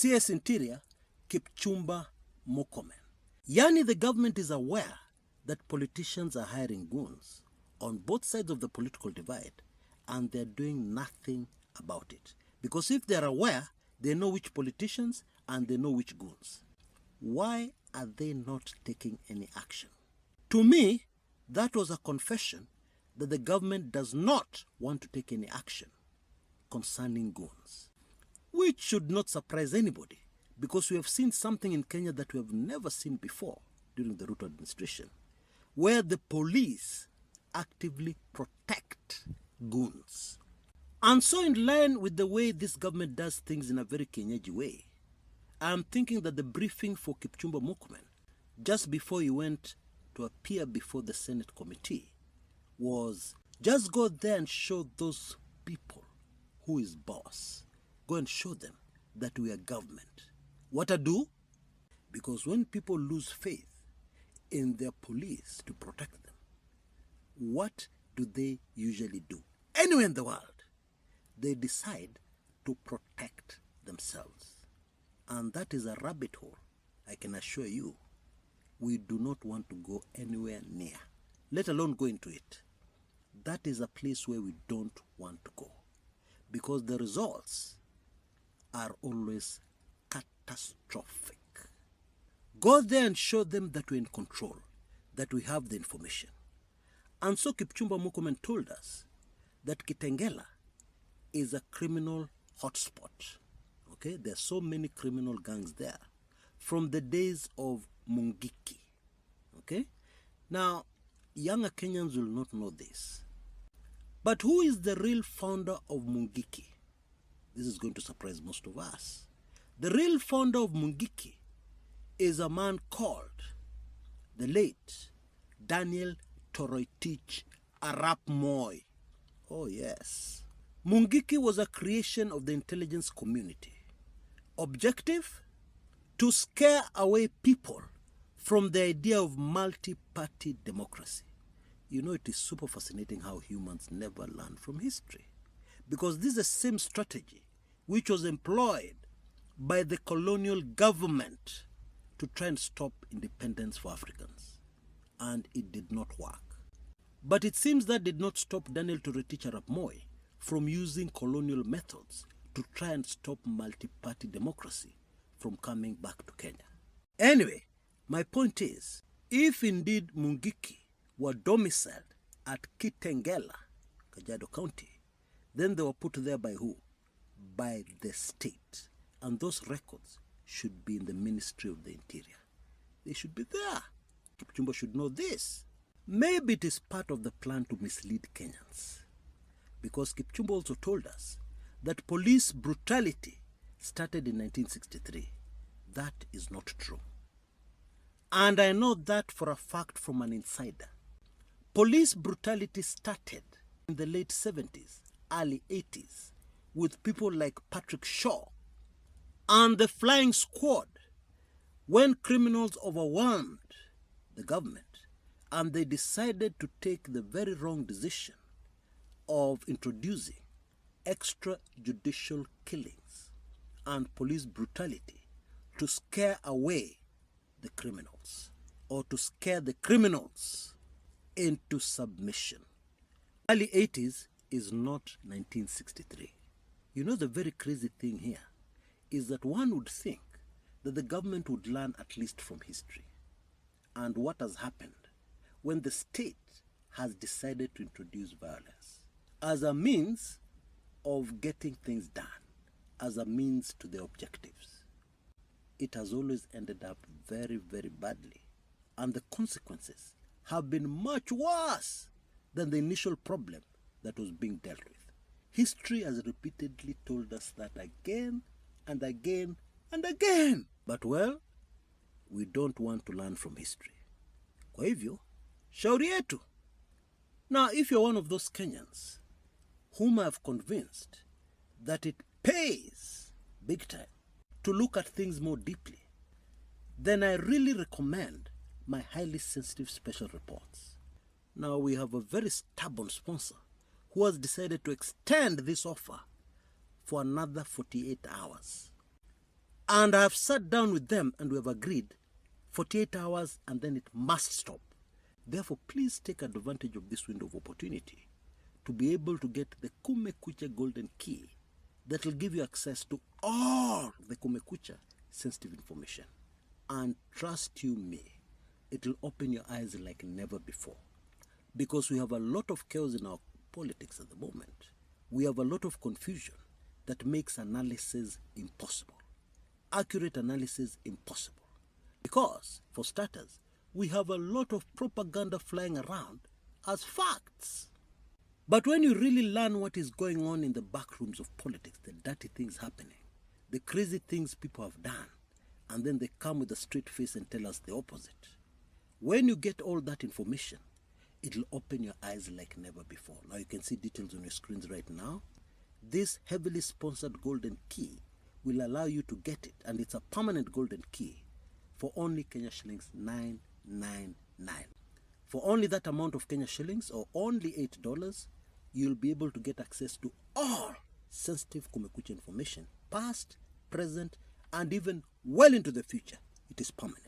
CS Interior, Kipchumba Murkomen. Yani the government is aware that politicians are hiring goons on both sides of the political divide, and they're doing nothing about it. Because if they're aware, they know which politicians and they know which goons. Why are they not taking any action? To me, that was a confession that the government does not want to take any action concerning goons, which should not surprise anybody, because we have seen something in Kenya that we have never seen before during the Ruto administration, where the police actively protect goons. And so in line with the way this government does things in a very Kenyaji way, I'm thinking that the briefing for Kipchumba Murkomen, just before he went to appear before the Senate committee, was just go there and show those people who is boss. Go and show them that we are government. What to do? Because when people lose faith in their police to protect them, what do they usually do? Anywhere in the world, they decide to protect themselves. And that is a rabbit hole, I can assure you, we do not want to go anywhere near, let alone go into it. That is a place where we don't want to go, because the results are always catastrophic. Go there and show them that we're in control, that we have the information. And so Kipchumba Murkomen told us that Kitengela is a criminal hotspot. Okay, there are so many criminal gangs there from the days of Mungiki. Okay, now younger Kenyans will not know this, but who is the real founder of Mungiki? This is going to surprise most of us. The real founder of Mungiki is a man called the late Daniel Toroitich Arap Moi. Oh yes. Mungiki was a creation of the intelligence community. Objective? To scare away people from the idea of multi-party democracy. You know, it is super fascinating how humans never learn from history. Because this is the same strategy which was employed by the colonial government to try and stop independence for Africans. And it did not work. But it seems that did not stop Daniel Toroitich Arap Moi from using colonial methods to try and stop multi-party democracy from coming back to Kenya. Anyway, my point is, if indeed Mungiki were domiciled at Kitengela, Kajiado County, then they were put there by who? By the state. And those records should be in the Ministry of the Interior. They should be there. Kipchumba should know this. Maybe it is part of the plan to mislead Kenyans. Because Kipchumba also told us that police brutality started in 1963. That is not true. And I know that for a fact from an insider. Police brutality started in the late 70s, early 80s, with people like Patrick Shaw and the Flying Squad, when criminals overwhelmed the government and they decided to take the very wrong decision of introducing extrajudicial killings and police brutality to scare away the criminals, or to scare the criminals into submission. Early 80s is not 1963. You know, the very crazy thing here is that one would think that the government would learn at least from history and what has happened when the state has decided to introduce violence as a means of getting things done, as a means to their objectives. It has always ended up very, very badly. And the consequences have been much worse than the initial problem that was being dealt with. History has repeatedly told us that again and again and again. But well, we don't want to learn from history. Kwa hivyo, shauri yetu. Now, if you're one of those Kenyans whom I have convinced that it pays big time to look at things more deeply, then I really recommend my highly sensitive special reports. Now, we have a very stubborn sponsor who has decided to extend this offer for another 48 hours. And I have sat down with them and we have agreed 48 hours and then it must stop. Therefore, please take advantage of this window of opportunity to be able to get the Kumekucha golden key that will give you access to all the Kumekucha sensitive information. And trust you me, it will open your eyes like never before. Because we have a lot of chaos in our politics at the moment. We have a lot of confusion that makes analysis impossible. Accurate analysis impossible. Because, for starters, we have a lot of propaganda flying around as facts. But when you really learn what is going on in the back rooms of politics, the dirty things happening, the crazy things people have done, and then they come with a straight face and tell us the opposite. When you get all that information, it'll open your eyes like never before. Now you can see details on your screens right now. This heavily sponsored golden key will allow you to get it, and it's a permanent golden key for only Kenya shillings 999. For only that amount of Kenya shillings, or only $8, you'll be able to get access to all sensitive Kumekucha information, past, present, and even well into the future. It is permanent.